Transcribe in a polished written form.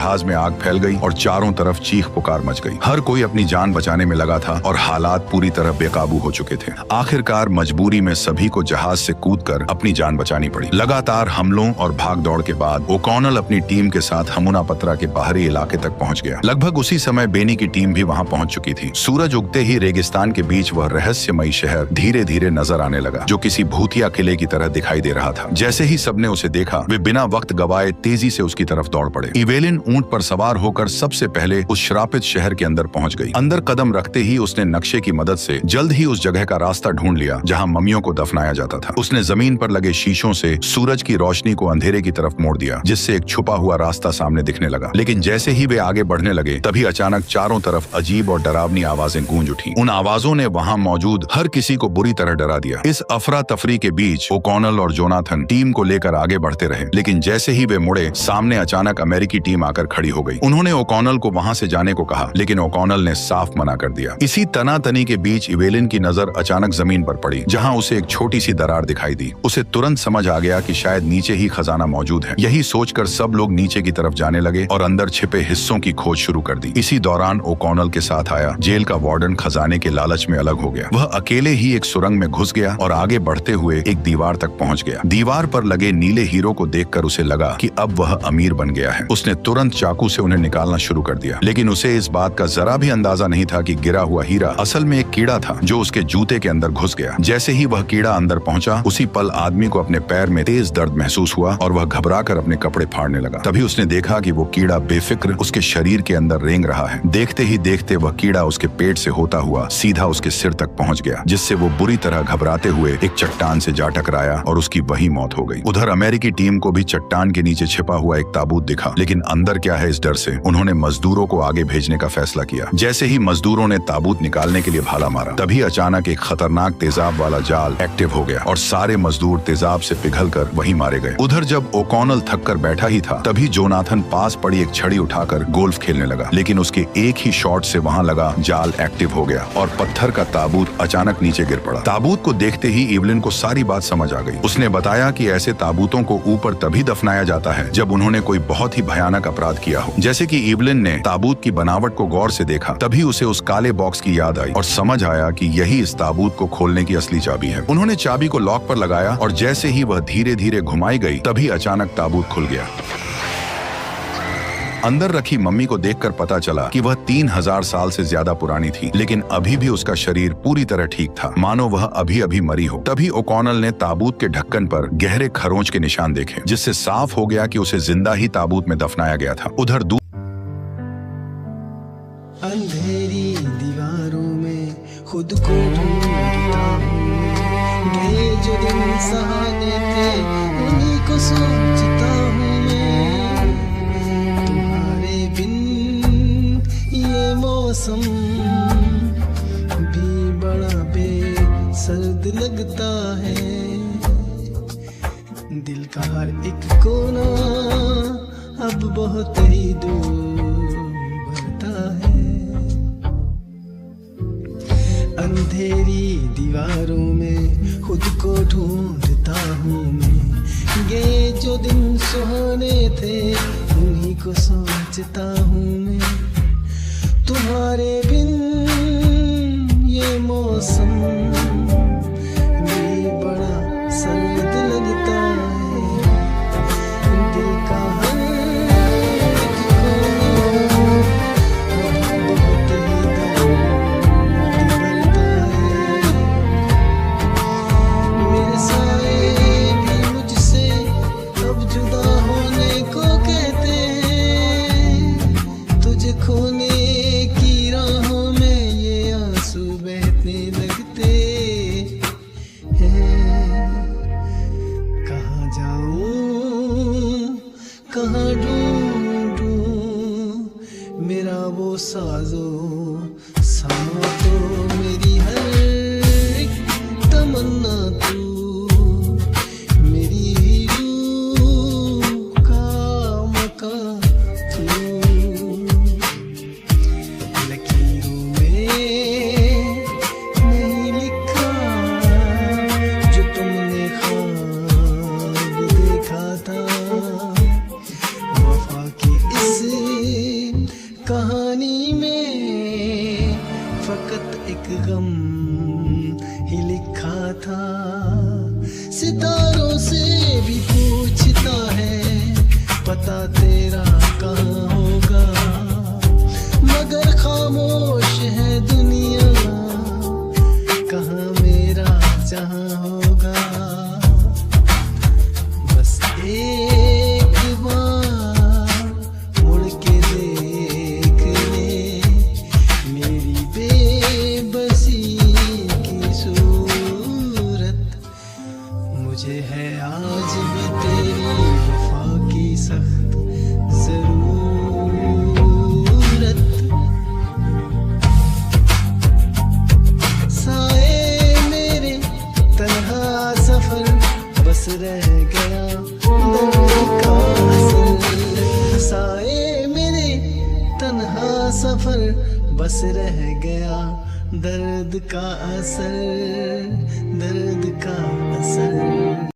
जहाज में आग फैल गई और चारों तरफ चीख पुकार मच गई। हर कोई अपनी जान बचाने में लगा था और हालात पूरी तरह बेकाबू हो चुके थे। आखिरकार मजबूरी में सभी को जहाज से कूदकर अपनी जान बचानी पड़ी। लगातार हमलों और भाग दौड़ के बाद ओकॉनल अपनी टीम के साथ हमुना पत्रा के बाहरी इलाके तक पहुंच गया। लगभग उसी समय बेनी की टीम भी वहां पहुंच चुकी थी। सूरज उगते ही रेगिस्तान के बीच वह रहस्यमयी शहर धीरे धीरे नजर आने लगा, जो किसी भूतिया किले की तरह दिखाई दे रहा था। जैसे ही सबने उसे देखा, वे बिना वक्त गवाए तेजी से उसकी तरफ दौड़ पड़े। इवेलिन ऊंट पर सवार होकर सबसे पहले उस श्रापित शहर के अंदर पहुंच गई। अंदर कदम रखते ही उसने नक्शे की मदद से जल्द ही उस जगह का रास्ता ढूंढ लिया जहां मम्मियों को दफनाया जाता था। उसने जमीन पर लगे शीशों से सूरज की रोशनी को अंधेरे की तरफ मोड़ दिया, जिससे एक छुपा हुआ रास्ता सामने दिखने लगा। लेकिन जैसे ही वे आगे बढ़ने लगे, तभी अचानक चारों तरफ अजीब और डरावनी आवाजें गूंज उठी। उन आवाजों ने वहां मौजूद हर किसी को बुरी तरह डरा दिया। इस अफरा तफरी के बीच ओकॉनल और जोनाथन टीम को लेकर आगे बढ़ते रहे, लेकिन जैसे ही वे मुड़े, सामने अचानक अमेरिकी टीम आकर खड़ी हो गई। उन्होंने ओकॉनल को वहां से जाने को कहा, लेकिन ओकॉनल ने साफ मना कर दिया। इसी तनातनी के बीच इवेलिन की नजर अचानक जमीन पर पड़ी, जहां उसे एक छोटी सी दरार दिखाई दी। उसे तुरंत समझ आ गया कि शायद नीचे ही खजाना मौजूद है। यही सोचकर सब लोग नीचे की तरफ जाने लगे और अंदर छिपे हिस्सों की खोज शुरू कर दी। इसी दौरान ओकॉनल के साथ आया जेल का वार्डन खजाने के लालच में अलग हो गया। वह अकेले ही एक सुरंग में घुस गया और आगे बढ़ते हुए एक दीवार तक पहुंच गया। दीवार पर लगे नीले हीरो को देखकर उसे लगा कि अब वह अमीर बन गया है। उसने तुरंत चाकू से उन्हें निकालना शुरू कर दिया, लेकिन उसे इस बात का जरा भी अंदाजा नहीं था कि गिरा हुआ हीरा असल में एक कीड़ा था जो उसके जूते के अंदर घुस गया। जैसे ही वह कीड़ा अंदर पहुंचा, उसी पल आदमी को अपने पैर में तेज दर्द महसूस हुआ और वह घबराकर अपने कपड़े फाड़ने लगा। तभी उसने देखा कि वो कीड़ा बेफिक्र उसके शरीर के अंदर रेंग रहा है। देखते ही देखते वह कीड़ा उसके पेट से होता हुआ सीधा उसके सिर तक पहुंच गया, जिससे वो बुरी तरह घबराते हुए एक चट्टान से जा टकराया और उसकी वही मौत हो गई। उधर अमेरिकी टीम को भी चट्टान के नीचे छिपा हुआ एक ताबूत दिखा, लेकिन अंदर क्या है इस डर से उन्होंने मजदूरों को आगे भेजने का फैसला किया। जैसे ही मजदूरों ने ताबूत निकालने के लिए भाला मारा, तभी अचानक एक खतरनाक तेजाब वाला जाल एक्टिव हो गया और सारे मजदूर तेजाब से पिघलकर वहीं मारे गए। उधर जब ओकॉनल थक कर बैठा ही था, तभी जोनाथन पास पड़ी एक छड़ी उठाकर गोल्फ खेलने लगा, लेकिन उसके एक ही शॉट से वहां लगा जाल एक्टिव हो गया और पत्थर का ताबूत अचानक नीचे गिर पड़ा। ताबूत को देखते ही इवलिन को सारी बात समझ आ गई। उसने बताया कि ऐसे ताबूतों को ऊपर तभी दफनाया जाता है जब उन्होंने कोई बहुत ही भयानक अपराध किया हो। जैसे कि इवलिन ने ताबूत की बनावट को गौर से देखा, तभी उसे उस काले बॉक्स की याद आई और समझ आया कि यही इस ताबूत को खोलने की असली चाबी है। उन्होंने चाबी को लॉक पर लगाया और जैसे ही वह धीरे धीरे घुमाई गई, तभी अचानक ताबूत खुल गया। अंदर रखी मम्मी को देखकर पता चला कि वह 3000 साल से ज्यादा पुरानी थी, लेकिन अभी भी उसका शरीर पूरी तरह ठीक था, मानो वह अभी अभी मरी हो। तभी ओकॉनल ने ताबूत के ढक्कन पर गहरे खरोंच के निशान देखे, जिससे साफ हो गया कि उसे जिंदा ही ताबूत में दफनाया गया था। उधर अंधेरी दीवारों में खुद को ढूंढता हूँ, गए जो दिन सहाने थे उन्हीं को सोचता हूँ मैं। तुम्हारे बिन ये मौसम भी बड़ा बेसर्द लगता है। दिल का हर एक कोना अब बहुत ही दूर भरता है। अंधेरी दीवारों में खुद को ढूंढता हूँ मैं, गए जो दिन सुहाने थे उन्हीं को सोचता हूँ मैं। तुम्हारे बिन ये मौसम भी बड़ा सर्द लगता है। दिल का हर एक कोना बहुत ही दर्द भरता है। मेरे साए भी मुझसे अब जुदा होने को कहते हैं। तुझे खोने की राहों में ये आंसू बहने लगते हैं। कहाँ जाऊं कहाँ ढूंढूं मेरा वो साजो सामा, तो मेरी हर एक तमन्ना तू, मेरी रूह का मका तू। लकीरों में नहीं लिखा जो तुमने ख्वाब देखा था, वफा की इस कहानी में फकत एक गम ही लिखा था। सितारों से भी पूछता है पता तेरा कहाँ होगा, मगर खामोश है दुनिया, कहाँ मेरा जहाँ होगा। बस एक बार मुड़ के देख ले मेरी बेबसी की सूरत। मुझे है आज भी तेरी वफा की सख्त जरूरत। साए मेरे तन्हा सफर बस रह गया दर्द का असर। साए मेरे तन्हा सफर बस रह गया दर्द का असर।